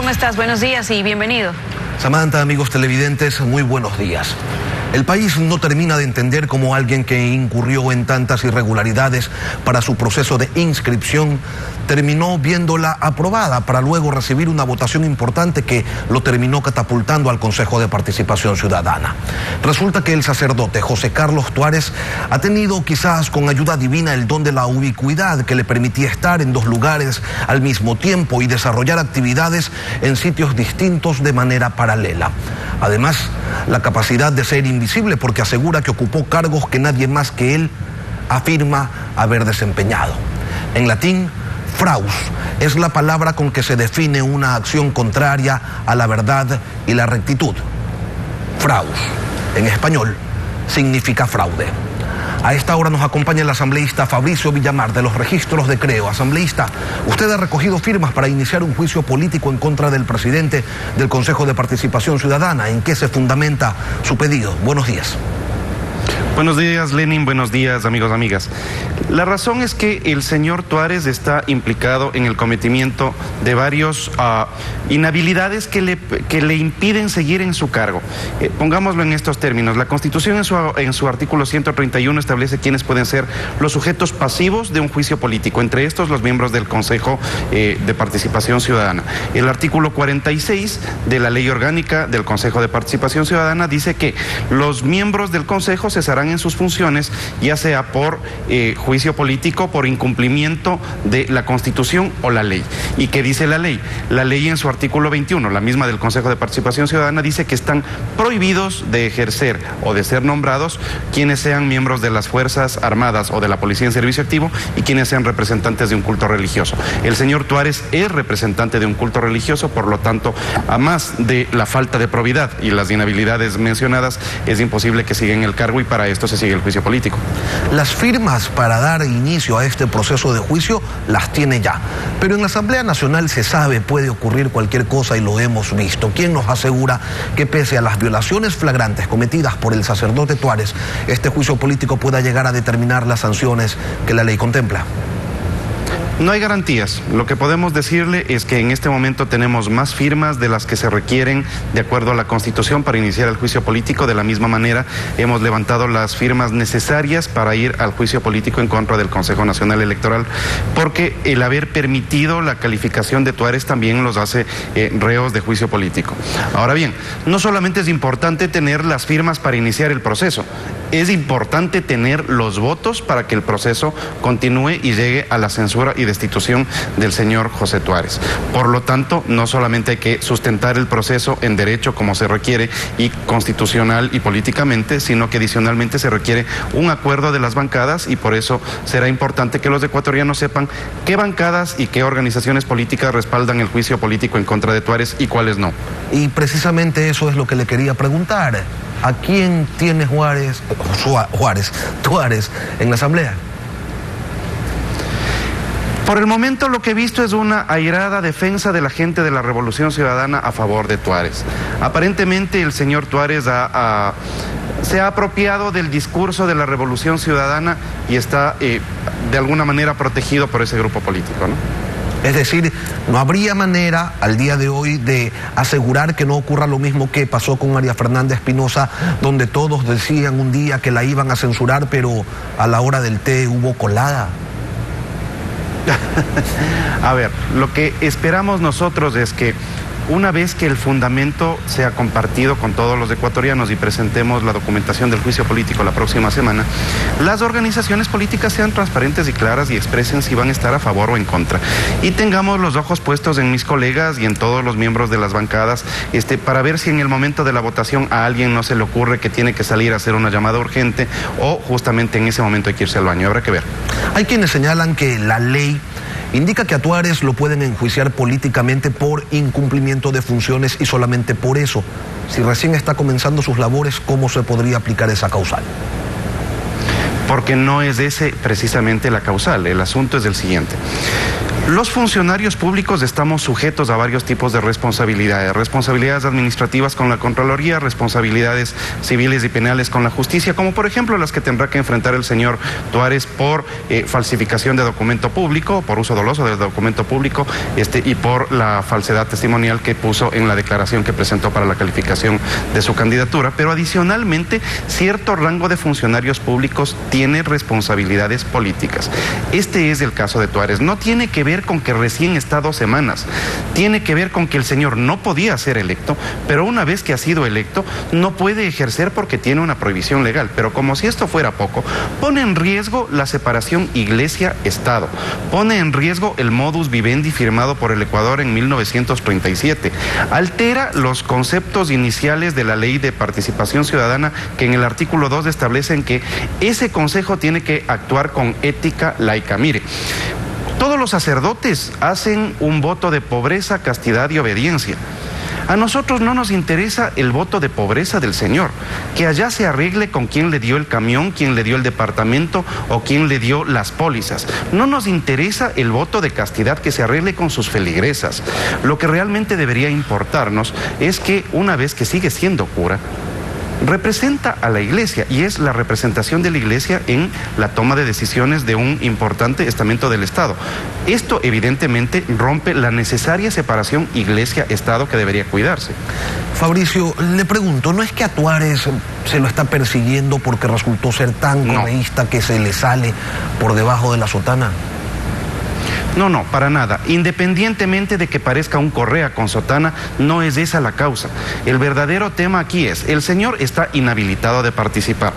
¿cómo estás? Buenos días y bienvenido. Samantha, amigos televidentes, muy buenos días. El país no termina de entender cómo alguien que incurrió en tantas irregularidades para su proceso de inscripción terminó viéndola aprobada para luego recibir una votación importante que lo terminó catapultando al Consejo de Participación Ciudadana. Resulta que el sacerdote José Carlos Tuárez ha tenido quizás con ayuda divina el don de la ubicuidad que le permitía estar en dos lugares al mismo tiempo y desarrollar actividades en sitios distintos de manera paralela. Además, la capacidad de ser invisible porque asegura que ocupó cargos que nadie más que él afirma haber desempeñado. En latín, fraus es la palabra con que se define una acción contraria a la verdad y la rectitud. Fraus, en español, significa fraude. A esta hora nos acompaña el asambleísta Fabricio Villamar de los registros de Creo. Asambleísta, usted ha recogido firmas para iniciar un juicio político en contra del presidente del Consejo de Participación Ciudadana. ¿En qué se fundamenta su pedido? Buenos días. Buenos días, Lenin. Buenos días, amigos, amigas. La razón es que el señor Tuárez está implicado en el cometimiento de varios inhabilidades que le impiden seguir en su cargo. Pongámoslo en estos términos. La Constitución en su artículo 131 establece quiénes pueden ser los sujetos pasivos de un juicio político, entre estos los miembros del Consejo de Participación Ciudadana. El artículo 46 de la Ley Orgánica del Consejo de Participación Ciudadana dice que los miembros del Consejo cesarán en sus funciones, ya sea por juicio político, por incumplimiento de la Constitución o la ley. ¿Y qué dice la ley? La ley en su artículo 21, la misma del Consejo de Participación Ciudadana, dice que están prohibidos de ejercer o de ser nombrados quienes sean miembros de las Fuerzas Armadas o de la Policía en servicio activo y quienes sean representantes de un culto religioso. El señor Tuárez es representante de un culto religioso, por lo tanto, a más de la falta de probidad y las inhabilidades mencionadas, es imposible que siga en el cargo y para esto se sigue el juicio político. Las firmas para dar inicio a este proceso de juicio las tiene ya, pero en la Asamblea Nacional se sabe, puede ocurrir cualquier cosa y lo hemos visto. ¿Quién nos asegura que pese a las violaciones flagrantes cometidas por el sacerdote Tuárez, este juicio político pueda llegar a determinar las sanciones que la ley contempla? No hay garantías. Lo que podemos decirle es que en este momento tenemos más firmas de las que se requieren de acuerdo a la Constitución para iniciar el juicio político. De la misma manera, hemos levantado las firmas necesarias para ir al juicio político en contra del Consejo Nacional Electoral, porque el haber permitido la calificación de Tuárez también los hace reos de juicio político. Ahora bien, no solamente es importante tener las firmas para iniciar el proceso, es importante tener los votos para que el proceso continúe y llegue a la censura y destitución del señor José Tuárez. Por lo tanto, no solamente hay que sustentar el proceso en derecho como se requiere y constitucional y políticamente, sino que adicionalmente se requiere un acuerdo de las bancadas y por eso será importante que los ecuatorianos sepan qué bancadas y qué organizaciones políticas respaldan el juicio político en contra de Tuárez y cuáles no. Y precisamente eso es lo que le quería preguntar. ¿A quién tiene Tuárez en la Asamblea? Por el momento lo que he visto es una airada defensa de la gente de la Revolución Ciudadana a favor de Tuárez. Aparentemente el señor Tuárez se ha apropiado del discurso de la Revolución Ciudadana y está de alguna manera protegido por ese grupo político, ¿no? Es decir, no habría manera al día de hoy de asegurar que no ocurra lo mismo que pasó con María Fernanda Espinosa, donde todos decían un día que la iban a censurar, pero a la hora del té hubo colada. A ver, lo que esperamos nosotros es que una vez que el fundamento sea compartido con todos los ecuatorianos y presentemos la documentación del juicio político la próxima semana, las organizaciones políticas sean transparentes y claras y expresen si van a estar a favor o en contra. Y tengamos los ojos puestos en mis colegas y en todos los miembros de las bancadas para ver si en el momento de la votación a alguien no se le ocurre que tiene que salir a hacer una llamada urgente o justamente en ese momento hay que irse al baño. Habrá que ver. Hay quienes señalan que la ley indica que a Tuárez lo pueden enjuiciar políticamente por incumplimiento de funciones y solamente por eso. Si recién está comenzando sus labores, ¿cómo se podría aplicar esa causal? Porque no es ese precisamente la causal. El asunto es el siguiente. Los funcionarios públicos estamos sujetos a varios tipos de responsabilidades. Responsabilidades administrativas con la Contraloría, responsabilidades civiles y penales con la justicia, como por ejemplo las que tendrá que enfrentar el señor Tuárez por falsificación de documento público, por uso doloso del documento público y por la falsedad testimonial que puso en la declaración que presentó para la calificación de su candidatura. Pero adicionalmente, cierto rango de funcionarios públicos tiene responsabilidades políticas. Este es el caso de Tuárez. No tiene que ver con que recién está 2 semanas, tiene que ver con que el señor no podía ser electo, pero una vez que ha sido electo no puede ejercer porque tiene una prohibición legal. Pero como si esto fuera poco, pone en riesgo la separación Iglesia-Estado, pone en riesgo el modus vivendi firmado por el Ecuador en 1937, altera los conceptos iniciales de la Ley de Participación Ciudadana, que en el artículo 2 establecen que ese consejo tiene que actuar con ética laica. Mire, todos los sacerdotes hacen un voto de pobreza, castidad y obediencia. A nosotros no nos interesa el voto de pobreza del señor, que allá se arregle con quién le dio el camión, quién le dio el departamento o quién le dio las pólizas. No nos interesa el voto de castidad, que se arregle con sus feligresas. Lo que realmente debería importarnos es que una vez que sigue siendo cura, representa a la Iglesia y es la representación de la Iglesia en la toma de decisiones de un importante estamento del Estado. Esto evidentemente rompe la necesaria separación Iglesia-Estado que debería cuidarse. Fabricio, le pregunto, ¿no es que a Tuárez se lo está persiguiendo porque resultó ser tan correísta que se le sale por debajo de la sotana? No, para nada. Independientemente de que parezca un Correa con sotana, no es esa la causa. El verdadero tema aquí es, el señor está inhabilitado de participar.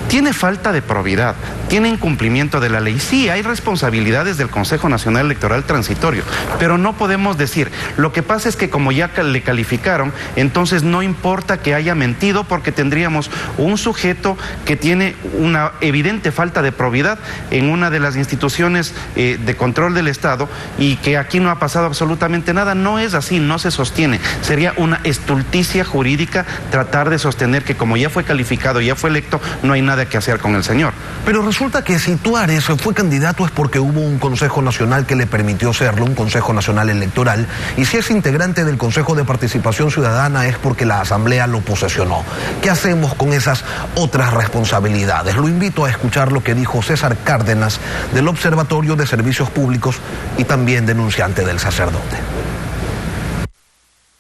Tiene falta de probidad, tiene incumplimiento de la ley. Sí, hay responsabilidades del Consejo Nacional Electoral Transitorio, pero no podemos decir, lo que pasa es que como ya le calificaron, entonces no importa que haya mentido, porque tendríamos un sujeto que tiene una evidente falta de probidad en una de las instituciones de control del Estado, y que aquí no ha pasado absolutamente nada. No es así, no se sostiene. Sería una estulticia jurídica tratar de sostener que como ya fue calificado, ya fue electo, no hay nada que hacer con el señor. Pero resulta que si Tuárez fue candidato es porque hubo un Consejo Nacional que le permitió serlo, un Consejo Nacional Electoral, y si es integrante del Consejo de Participación Ciudadana es porque la Asamblea lo posesionó. ¿Qué hacemos con esas otras responsabilidades? Lo invito a escuchar lo que dijo César Cárdenas del Observatorio de Servicios Públicos y también denunciante del sacerdote.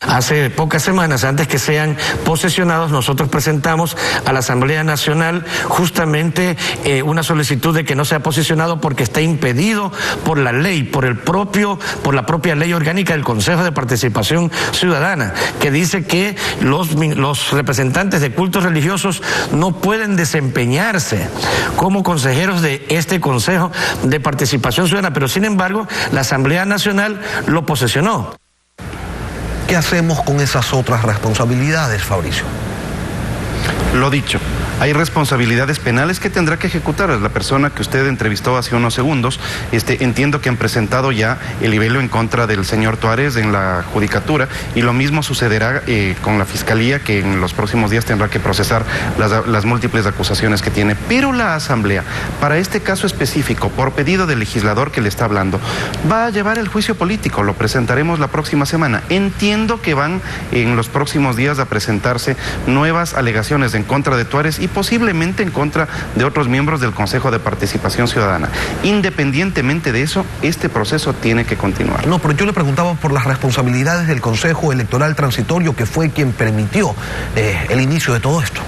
Hace pocas semanas, antes que sean posesionados, nosotros presentamos a la Asamblea Nacional justamente una solicitud de que no sea posesionado porque está impedido por la ley, por la propia ley orgánica del Consejo de Participación Ciudadana, que dice que los representantes de cultos religiosos no pueden desempeñarse como consejeros de este Consejo de Participación Ciudadana, pero sin embargo la Asamblea Nacional lo posesionó. ¿Qué hacemos con esas otras responsabilidades, Fabricio? Lo dicho, hay responsabilidades penales que tendrá que ejecutar. La persona que usted entrevistó hace unos segundos, entiendo que han presentado ya el libelo en contra del señor Tuárez en la judicatura, y lo mismo sucederá con la Fiscalía, que en los próximos días tendrá que procesar las múltiples acusaciones que tiene. Pero la Asamblea, para este caso específico, por pedido del legislador que le está hablando, va a llevar el juicio político. Lo presentaremos la próxima semana. Entiendo que van en los próximos días a presentarse nuevas alegaciones en contra de Tuárez y posiblemente en contra de otros miembros del Consejo de Participación Ciudadana. Independientemente de eso, este proceso tiene que continuar. No, pero yo le preguntaba por las responsabilidades del Consejo Electoral Transitorio, que fue quien permitió el inicio de todo esto.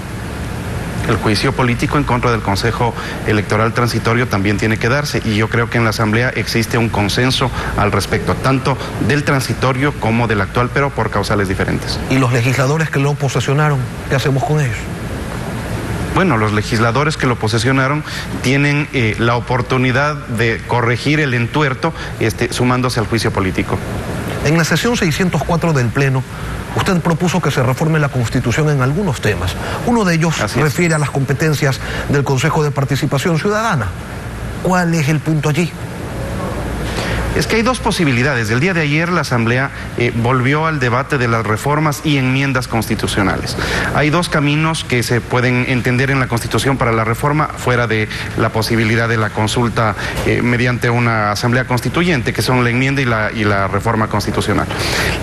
El juicio político en contra del Consejo Electoral Transitorio también tiene que darse, y yo creo que en la Asamblea existe un consenso al respecto, tanto del transitorio como del actual, pero por causales diferentes. ¿Y los legisladores que lo posesionaron, qué hacemos con ellos? Bueno, los legisladores que lo posesionaron tienen la oportunidad de corregir el entuerto sumándose al juicio político. En la sesión 604 del Pleno, usted propuso que se reforme la Constitución en algunos temas. Uno de ellos refiere a las competencias del Consejo de Participación Ciudadana. ¿Cuál es el punto allí? Es que hay dos posibilidades. El día de ayer la Asamblea volvió al debate de las reformas y enmiendas constitucionales. Hay dos caminos que se pueden entender en la Constitución para la reforma, fuera de la posibilidad de la consulta mediante una Asamblea Constituyente, que son la enmienda y la reforma constitucional.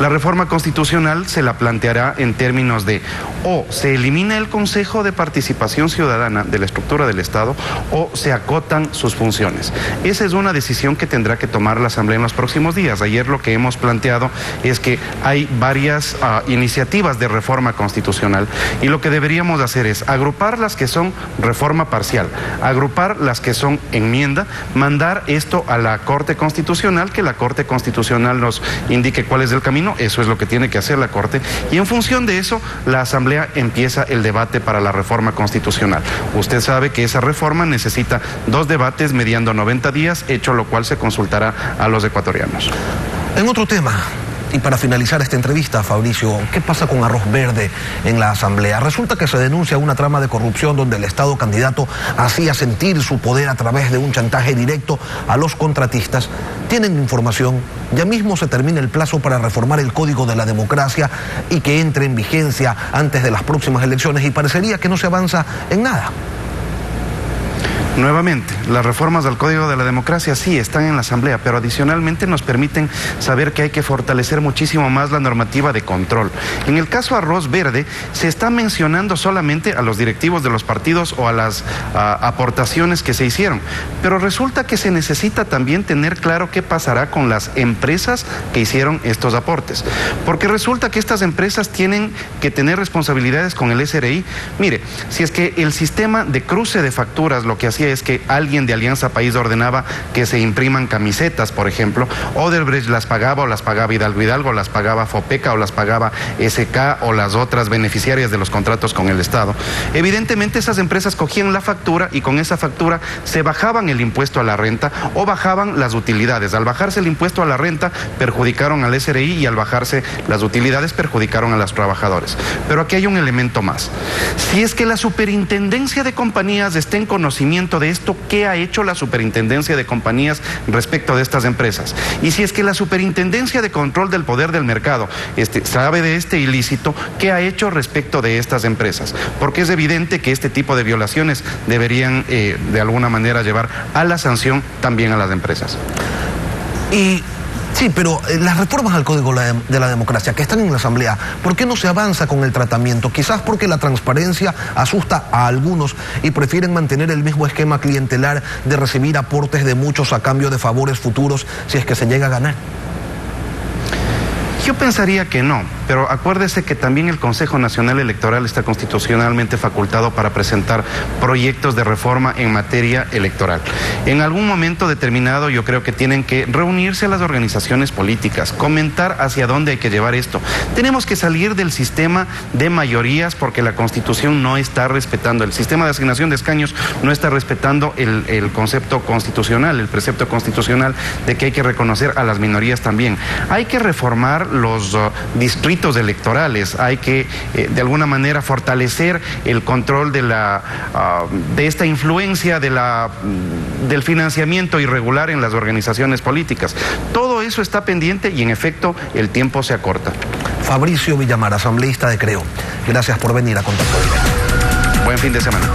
La reforma constitucional se la planteará en términos de o se elimina el Consejo de Participación Ciudadana de la estructura del Estado o se acotan sus funciones. Esa es una decisión que tendrá que tomar la Asamblea en los próximos días. Ayer lo que hemos planteado es que hay varias iniciativas de reforma constitucional y lo que deberíamos hacer es agrupar las que son reforma parcial, agrupar las que son enmienda, mandar esto a la Corte Constitucional, que la Corte Constitucional nos indique cuál es el camino. Eso es lo que tiene que hacer la Corte, y en función de eso la Asamblea empieza el debate para la reforma constitucional. Usted sabe que esa reforma necesita 2 debates mediando 90 días, hecho lo cual se consultará a los ecuatorianos. En otro tema, y para finalizar esta entrevista, Fabricio, ¿qué pasa con Arroz Verde en la Asamblea? Resulta que se denuncia una trama de corrupción donde el Estado candidato hacía sentir su poder a través de un chantaje directo a los contratistas. Tienen información, ya mismo se termina el plazo para reformar el Código de la Democracia y que entre en vigencia antes de las próximas elecciones, y parecería que no se avanza en nada. Nuevamente, las reformas al Código de la Democracia sí están en la Asamblea, pero adicionalmente nos permiten saber que hay que fortalecer muchísimo más la normativa de control. En el caso Arroz Verde, se está mencionando solamente a los directivos de los partidos o a las aportaciones que se hicieron, pero resulta que se necesita también tener claro qué pasará con las empresas que hicieron estos aportes, porque resulta que estas empresas tienen que tener responsabilidades con el SRI. Mire, si es que el sistema de cruce de facturas lo que hacía es que alguien de Alianza País ordenaba que se impriman camisetas, por ejemplo, Odebrecht las pagaba o las pagaba Hidalgo Hidalgo, las pagaba Fopeca o las pagaba SK o las otras beneficiarias de los contratos con el Estado. Evidentemente esas empresas cogían la factura y con esa factura se bajaban el impuesto a la renta o bajaban las utilidades. Al bajarse el impuesto a la renta perjudicaron al SRI y al bajarse las utilidades perjudicaron a los trabajadores. Pero aquí hay un elemento más. Si es que la Superintendencia de Compañías está en conocimiento de esto, ¿qué ha hecho la Superintendencia de Compañías respecto de estas empresas? Y si es que la Superintendencia de Control del Poder del Mercado sabe de este ilícito, ¿qué ha hecho respecto de estas empresas? Porque es evidente que este tipo de violaciones deberían de alguna manera llevar a la sanción también a las empresas. Y sí, pero las reformas al Código de la Democracia que están en la Asamblea, ¿por qué no se avanza con el tratamiento? Quizás porque la transparencia asusta a algunos y prefieren mantener el mismo esquema clientelar de recibir aportes de muchos a cambio de favores futuros si es que se llega a ganar. Yo pensaría que no, pero acuérdese que también el Consejo Nacional Electoral está constitucionalmente facultado para presentar proyectos de reforma en materia electoral. En algún momento determinado yo creo que tienen que reunirse las organizaciones políticas, comentar hacia dónde hay que llevar esto. Tenemos que salir del sistema de mayorías porque la Constitución no está respetando, el sistema de asignación de escaños no está respetando el concepto constitucional, el precepto constitucional de que hay que reconocer a las minorías también. Hay que reformar los distritos electorales, hay que de alguna manera fortalecer el control de esta influencia del financiamiento irregular en las organizaciones políticas. Todo eso está pendiente y en efecto el tiempo se acorta. Fabricio Villamar, asambleísta de Creo, gracias por venir a Contacto Directo. Buen fin de semana.